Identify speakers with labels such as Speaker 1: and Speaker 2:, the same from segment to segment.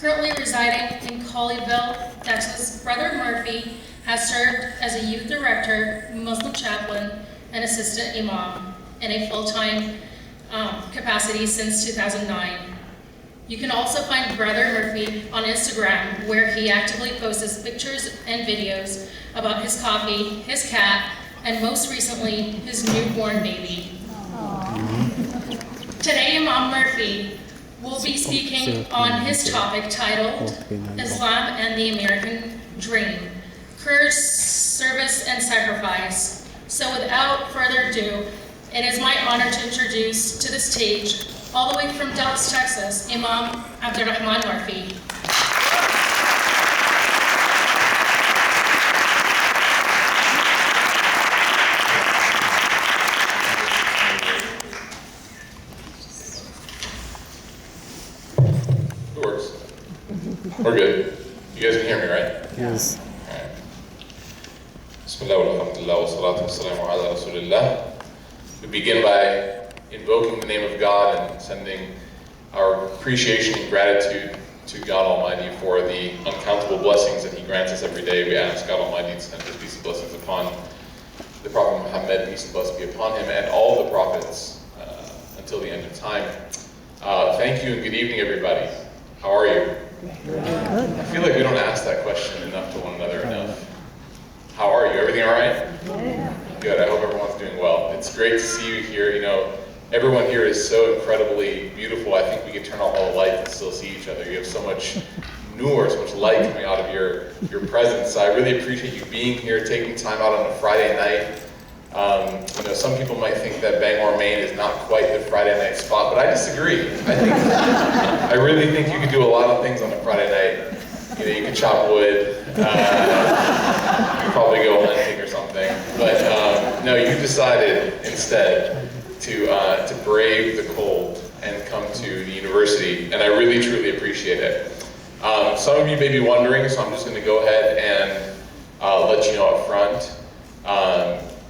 Speaker 1: Currently residing in Colleyville, Texas, Brother Murphy has served as a youth director, Muslim chaplain, and assistant imam in a full-time capacity since 2009. You can also find Brother Murphy on Instagram, where he actively posts pictures and videos about his coffee, his cat, and most recently, his newborn baby. Today, Imam Murphy will be speaking on his topic titled Islam and the American Dream, Courage, Service, and Sacrifice. So without further ado, it is my honor to introduce to the stage, all the way from Dallas, Texas, Imam Abdurrahman Murphy.
Speaker 2: It works. We're good. You guys can hear me, right?
Speaker 3: Yes.
Speaker 2: All right. Bismillah walhamdulillah wa salatu wa salamu ala rasulillah. We begin by invoking the name of God and sending our appreciation and gratitude to God Almighty for the uncountable blessings that He grants us every day. We ask God Almighty to send His peace and blessings upon the Prophet Muhammad, peace and blessings be upon him, and all the prophets until the end of time. Thank you and good evening, everybody. How are you? I feel like we don't ask that question enough to one another enough. How are you? Everything all right? Good. I hope everyone's doing well. It's great to see you here. You know, everyone here is so incredibly beautiful. I think we can turn off all the lights and still see each other. You have so much nur, so much light coming out of your presence. I really appreciate you being here, taking time out on a Friday night. You know, some people might think that Bangor, Maine is not quite the Friday night spot, but I disagree. I really think you can do a lot of things on a Friday night. You know, you can chop wood, you can probably go hunting or something. But no, you decided instead to brave the cold and come to the university, and I really truly appreciate it. Some of you may be wondering, so I'm just going to go ahead and let you know up front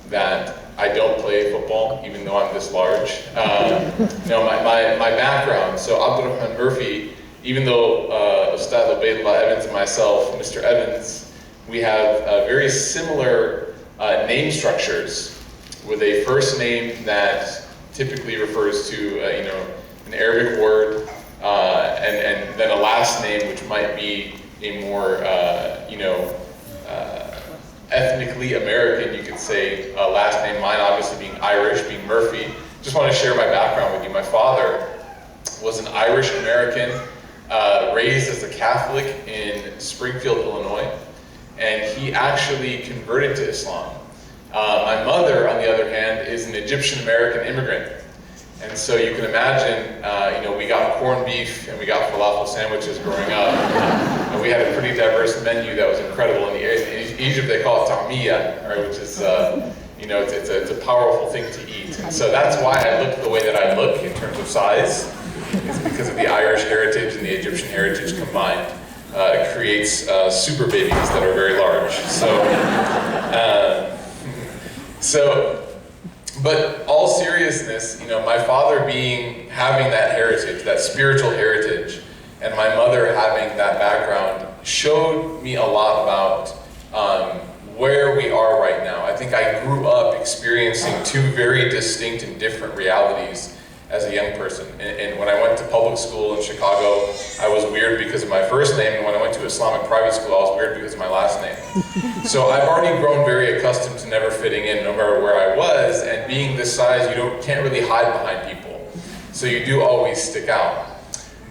Speaker 2: that I don't play football, even though I'm this large. You know, my background, so Abdurrahman Murphy, even though Ustad Ubaydullah Evans and myself, Mr. Evans, we have very similar name structures, with a first name that typically refers to you know, an Arabic word, and then a last name which might be a more you know, ethnically American, you could say, last name. Mine obviously being Irish, being Murphy. Just want to share my background with you. My father was an Irish American, raised as a Catholic in Springfield, Illinois, and he actually converted to Islam. My mother, on the other hand, is an Egyptian American immigrant. And so you can imagine, you know, we got corned beef and we got falafel sandwiches growing up. And we had a pretty diverse menu that was incredible. In Egypt, they call it ta'miyah, right, which is, you know, it's a powerful thing to eat. And so that's why I look the way that I look in terms of size. It's because of the Irish heritage and the Egyptian heritage combined. It creates super babies that are very large. But all seriousness, you know, my father having that heritage, that spiritual heritage, and my mother having that background showed me a lot about where we are right now. I think I grew up experiencing two very distinct and different realities as a young person. And when I went to public school in Chicago, I was weird because of my first name, and when I went to Islamic private school, I was weird because of my last name. So I've already grown very accustomed to never fitting in, no matter where I was, and being this size, you can't really hide behind people. So you do always stick out.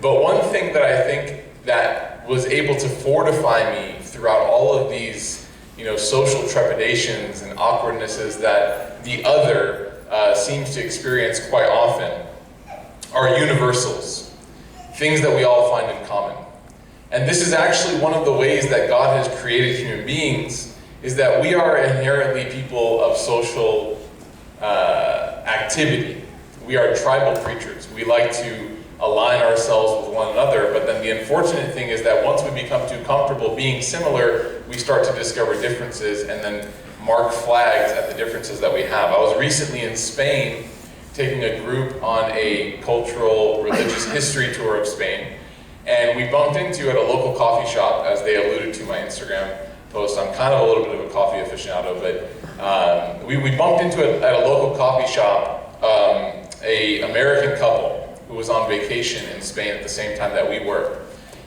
Speaker 2: But one thing that I think that was able to fortify me throughout all of these, you know, social trepidations and awkwardnesses that the other seems to experience quite often are universals, things that we all find in common. And this is actually one of the ways that God has created human beings, is that we are inherently people of social activity. We are tribal creatures. We like to align ourselves with one another, but then the unfortunate thing is that once we become too comfortable being similar, we start to discover differences and then mark flags at the differences that we have. I was recently in Spain taking a group on a cultural religious history tour of Spain, And we bumped into at a local coffee shop, as they alluded to my Instagram post. I'm kind of a little bit of a coffee aficionado, but we bumped into it at a local coffee shop, a American couple who was on vacation in Spain at the same time that we were.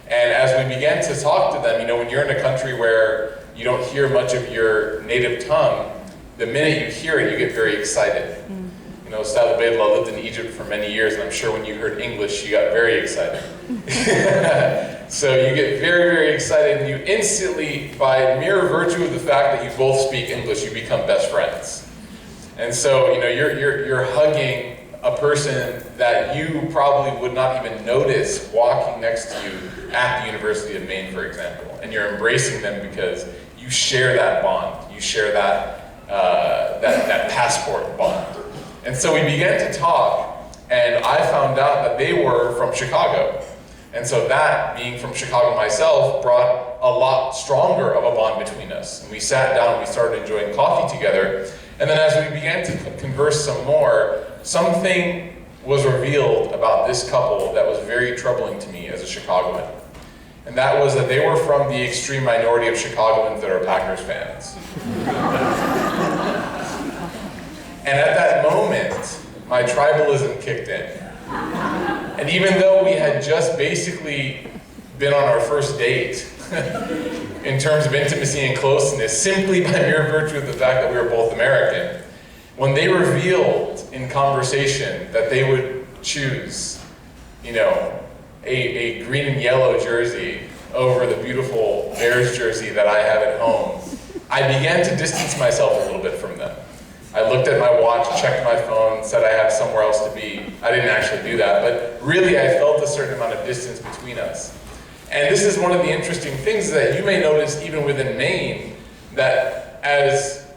Speaker 2: And as we began to talk to them, you know, when you're in a country where you don't hear much of your native tongue, the minute you hear it, you get very excited. You know, Ustad Ubaidullah lived in Egypt for many years, and I'm sure when you heard English, you got very excited. So you get very, very excited, and you instantly, by mere virtue of the fact that you both speak English, you become best friends. And so, you know, you're hugging a person that you probably would not even notice walking next to you at the University of Maine, for example, and you're embracing them because you share that bond, you share that passport bond. And so we began to talk, and I found out that they were from Chicago. And so that, being from Chicago myself, brought a lot stronger of a bond between us. And we sat down and we started enjoying coffee together. And then as we began to converse some more, something was revealed about this couple that was very troubling to me as a Chicagoan. And that was that they were from the extreme minority of Chicagoans that are Packers fans. And at that moment, my tribalism kicked in. And even though we had just basically been on our first date, in terms of intimacy and closeness, simply by mere virtue of the fact that we were both American, when they revealed in conversation that they would choose, you know, a green and yellow jersey over the beautiful Bears jersey that I have at home, I began to distance myself a little bit from them. I looked at my watch, checked my phone, said I have somewhere else to be. I didn't actually do that, but really I felt a certain amount of distance between us. And this is one of the interesting things that you may notice even within Maine, that as,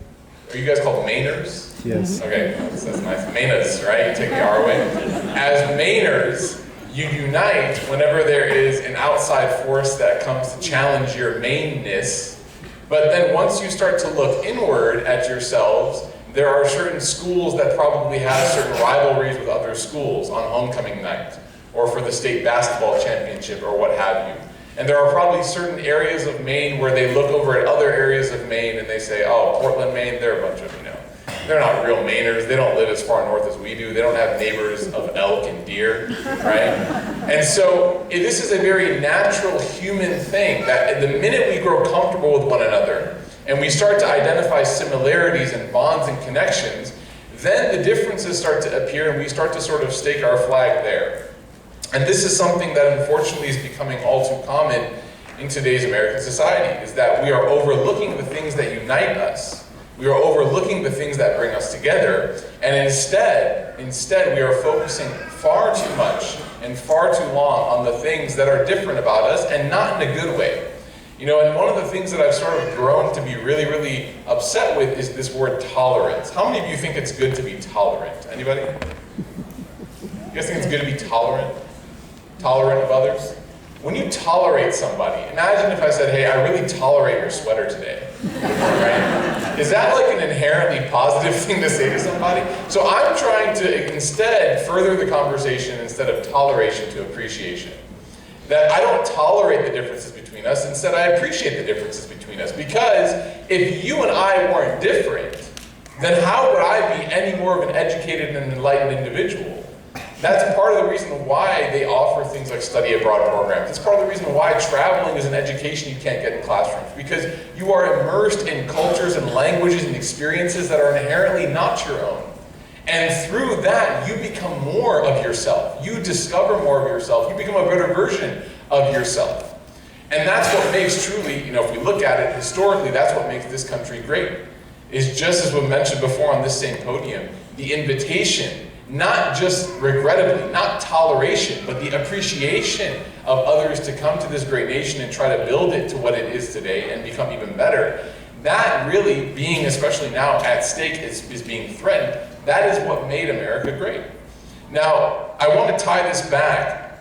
Speaker 2: are you guys called Mainers?
Speaker 3: Yes.
Speaker 2: Okay, that's nice. Mainers, right? You take the R away. As Mainers, you unite whenever there is an outside force that comes to challenge your Mainness. But then once you start to look inward at yourselves, there are certain schools that probably have certain rivalries with other schools on homecoming night, or for the state basketball championship, or what have you. And there are probably certain areas of Maine where they look over at other areas of Maine and they say, oh, Portland, Maine, they're a bunch of, you know, they're not real Mainers. They don't live as far north as we do. They don't have neighbors of elk and deer, right? And so this is a very natural human thing that the minute we grow comfortable with one another and we start to identify similarities and bonds and connections, then the differences start to appear and we start to sort of stake our flag there. And this is something that unfortunately is becoming all too common in today's American society, is that we are overlooking the things that unite us. We are overlooking the things that bring us together, and instead we are focusing far too much and far too long on the things that are different about us, and not in a good way. You know, and one of the things that I've sort of grown to be really, really upset with is this word tolerance. How many of you think it's good to be tolerant? Anybody? You guys think it's good to be tolerant? Tolerant of others? When you tolerate somebody, imagine if I said, hey, I really tolerate your sweater today. Right? Is that like an inherently positive thing to say to somebody? So I'm trying to instead further the conversation instead of toleration to appreciation. That I don't tolerate the differences between us, instead I appreciate the differences between us. Because if you and I weren't different, then how would I be any more of an educated and enlightened individual? That's part of the reason why they offer things like study abroad programs. It's part of the reason why traveling is an education you can't get in classrooms, because you are immersed in cultures and languages and experiences that are inherently not your own. And through that, you become more of yourself. You discover more of yourself. You become a better version of yourself. And that's what makes truly, you know, if we look at it historically, that's what makes this country great. Is just as we mentioned before on this same podium, the invitation, not just regrettably, not toleration, but the appreciation of others to come to this great nation and try to build it to what it is today and become even better. That really being, especially now, at stake is being threatened. That is what made America great. Now, I want to tie this back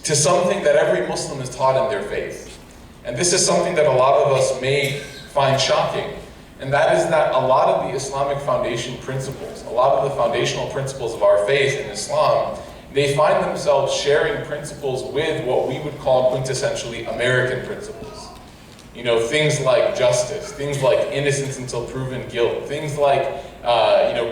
Speaker 2: to something that every Muslim is taught in their faith. And this is something that a lot of us may find shocking. And that is that a lot of the Islamic foundation principles, a lot of the foundational principles of our faith in Islam, they find themselves sharing principles with what we would call quintessentially American principles. You know, things like justice, things like innocence until proven guilt, things like,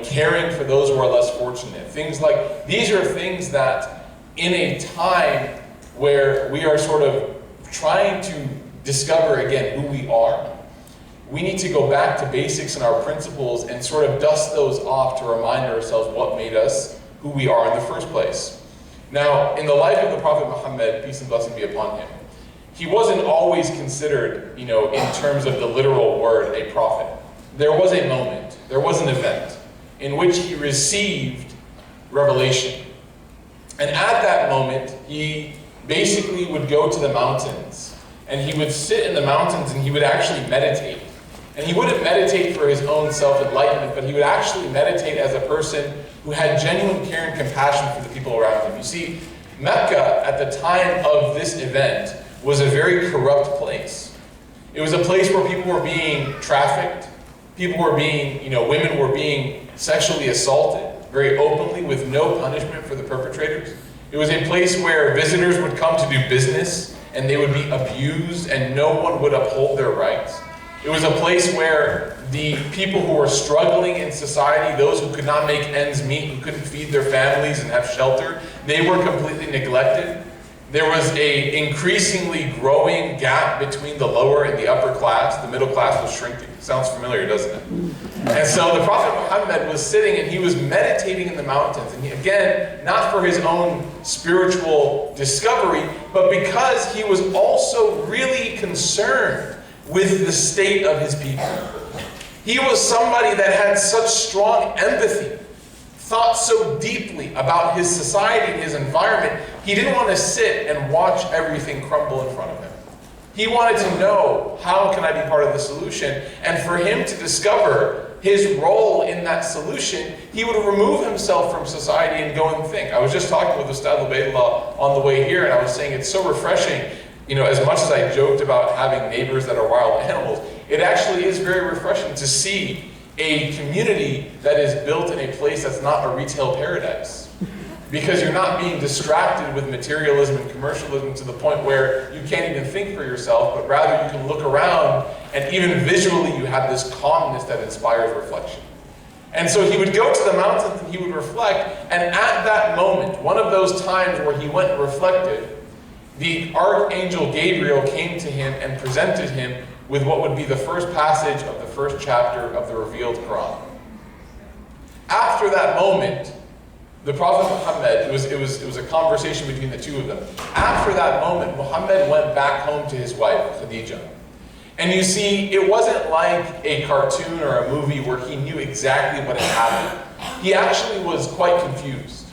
Speaker 2: caring for those who are less fortunate, things like, these are things that in a time where we are sort of trying to discover again who we are, we need to go back to basics and our principles and sort of dust those off to remind ourselves what made us who we are in the first place. Now, in the life of the Prophet Muhammad, peace and blessing be upon him, he wasn't always considered, in terms of the literal word, a prophet. There was a moment, there was an event in which he received revelation. And at that moment, he basically would go to the mountains, and he would sit in the mountains and he would actually meditate. And he wouldn't meditate for his own self-enlightenment, but he would actually meditate as a person who had genuine care and compassion for the people around him. You see, Mecca at the time of this event was a very corrupt place. It was a place where people were being trafficked, women were being sexually assaulted very openly with no punishment for the perpetrators. It was a place where visitors would come to do business and they would be abused and no one would uphold their rights. It was a place where the people who were struggling in society, those who could not make ends meet, who couldn't feed their families and have shelter, they were completely neglected. There was an increasingly growing gap between the lower and the upper class. The middle class was shrinking. Sounds familiar, doesn't it? And so the Prophet Muhammad was sitting and he was meditating in the mountains. And again, not for his own spiritual discovery, but because he was also really concerned with the state of his people. He was somebody that had such strong empathy, thought so deeply about his society and his environment, he didn't want to sit and watch everything crumble in front of him. He wanted to know, how can I be part of the solution? And for him to discover his role in that solution, he would remove himself from society and go and think. I was just talking with Ustad Ubaidullah on the way here, and I was saying it's so refreshing. As much as I joked about having neighbors that are wild animals, it actually is very refreshing to see a community that is built in a place that's not a retail paradise. Because you're not being distracted with materialism and commercialism to the point where you can't even think for yourself, but rather you can look around and even visually you have this calmness that inspires reflection. And so he would go to the mountains and he would reflect, and at that moment, one of those times where he went and reflected, the Archangel Gabriel came to him and presented him with what would be the first passage of the first chapter of the revealed Quran. After that moment, the Prophet Muhammad, it was a conversation between the two of them. After that moment, Muhammad went back home to his wife, Khadija. And you see, it wasn't like a cartoon or a movie where he knew exactly what had happened. He actually was quite confused.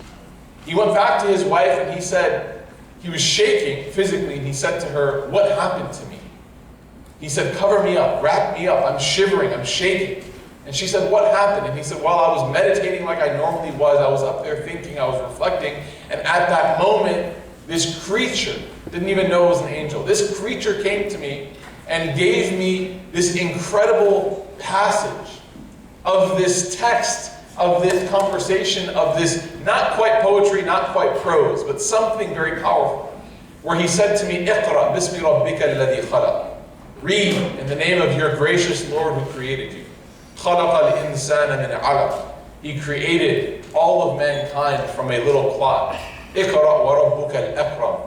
Speaker 2: He went back to his wife and he said, he was shaking physically, and he said to her, "What happened to me?" He said, "Cover me up, wrap me up, I'm shivering, I'm shaking." And she said, "What happened?" And he said, "Well, I was meditating like I normally was. I was up there thinking, I was reflecting. And at that moment, this creature, didn't even know it was an angel, this creature came to me and gave me this incredible passage of this text, of this conversation, of this not quite poetry, not quite prose, but something very powerful, where he said to me, "Iqra bismi rabbika alladhi khalaq." Read in the name of your gracious Lord who created you. خَلَقَ الْإِنسَانَ مِنْ عَلَقٍ. He created all of mankind from a little clot. اقْرَأْ وَرَبُّكَ الْأَكْرَمُ.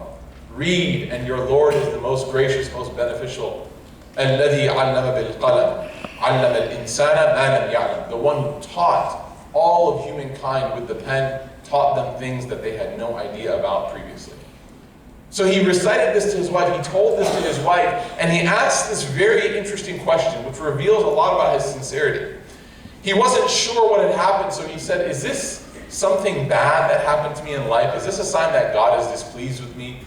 Speaker 2: Read, and your Lord is the most gracious, most beneficial. الَّذِي عَلَّمَ بِالْقَلَمِ عَلَّمَ الْإِنسَانَ مَا لَمْ يَعْلَمْ. The one who taught all of humankind with the pen, taught them things that they had no idea about previously. So he recited this to his wife, he told this to his wife, and he asked this very interesting question, which reveals a lot about his sincerity. He wasn't sure what had happened, so he said, "Is this something bad that happened to me in life? Is this a sign that God is displeased with me?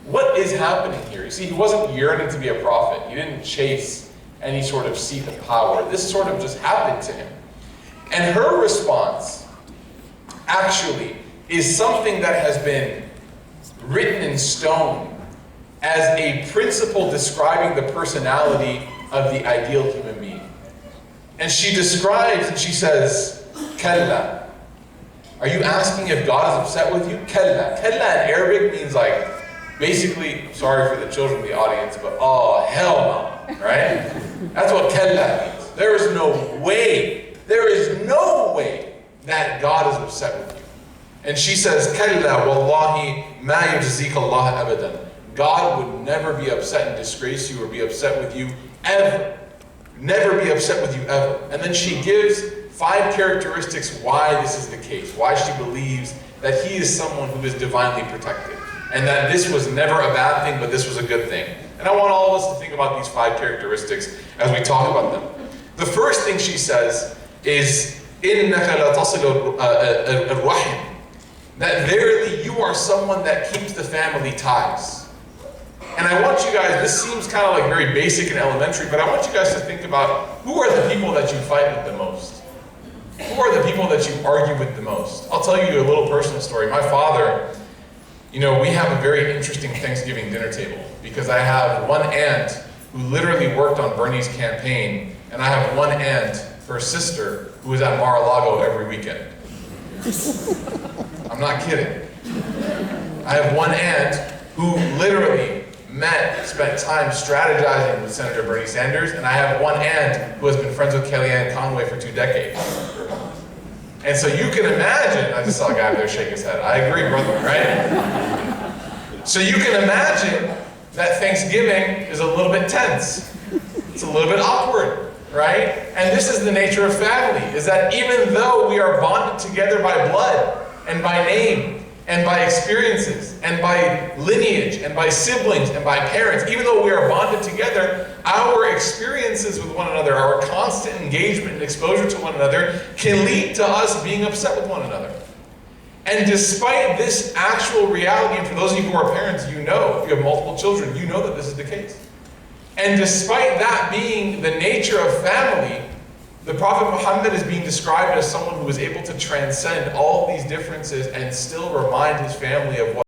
Speaker 2: What is happening here?" You see, he wasn't yearning to be a prophet. He didn't chase any sort of seat of power. This sort of just happened to him. And her response, actually, is something that has been written in stone as a principle describing the personality of the ideal human being. And she describes, and she says, "Kalla." Are you asking if God is upset with you? Kalla. Kalla in Arabic means like, basically, sorry for the children in the audience, but oh, hell no, right? That's what kalla means. There is no way that God is upset with you. And she says, kalla wallahi ma yujzika Allah abadan. God would never be upset and disgrace you or be upset with you ever. Never be upset with you ever. And then she gives 5 characteristics why this is the case, why she believes that he is someone who is divinely protected, and that this was never a bad thing, but this was a good thing. And I want all of us to think about these 5 characteristics as we talk about them. The first thing she says is, إِنَّكَ لَتَصِلُ الرَّحِمِ. That verily you are someone that keeps the family ties. And I want you guys, this seems kind of like very basic and elementary, but I want you guys to think about, who are the people that you fight with the most? Who are the people that you argue with the most? I'll tell you a little personal story. My father, you know, we have a very interesting Thanksgiving dinner table, because I have one aunt who literally worked on Bernie's campaign, and I have one aunt, her sister, who is at Mar-a-Lago every weekend. I'm not kidding. I have one aunt who literally spent time strategizing with Senator Bernie Sanders, and I have one aunt who has been friends with Kellyanne Conway for 2 decades. And so you can imagine, I just saw a guy over there shake his head. I agree, brother, right? So you can imagine that Thanksgiving is a little bit tense. It's a little bit awkward, right? And this is the nature of family, is that even though we are bonded together by blood and by name and by experiences and by lineage and by siblings and by parents, even though we are bonded together, our experiences with one another, our constant engagement and exposure to one another can lead to us being upset with one another. And despite this actual reality, and for those of you who are parents, you know, if you have multiple children, you know that this is the case. And despite that being the nature of family, the Prophet Muhammad is being described as someone who is able to transcend all of these differences and still remind his family of what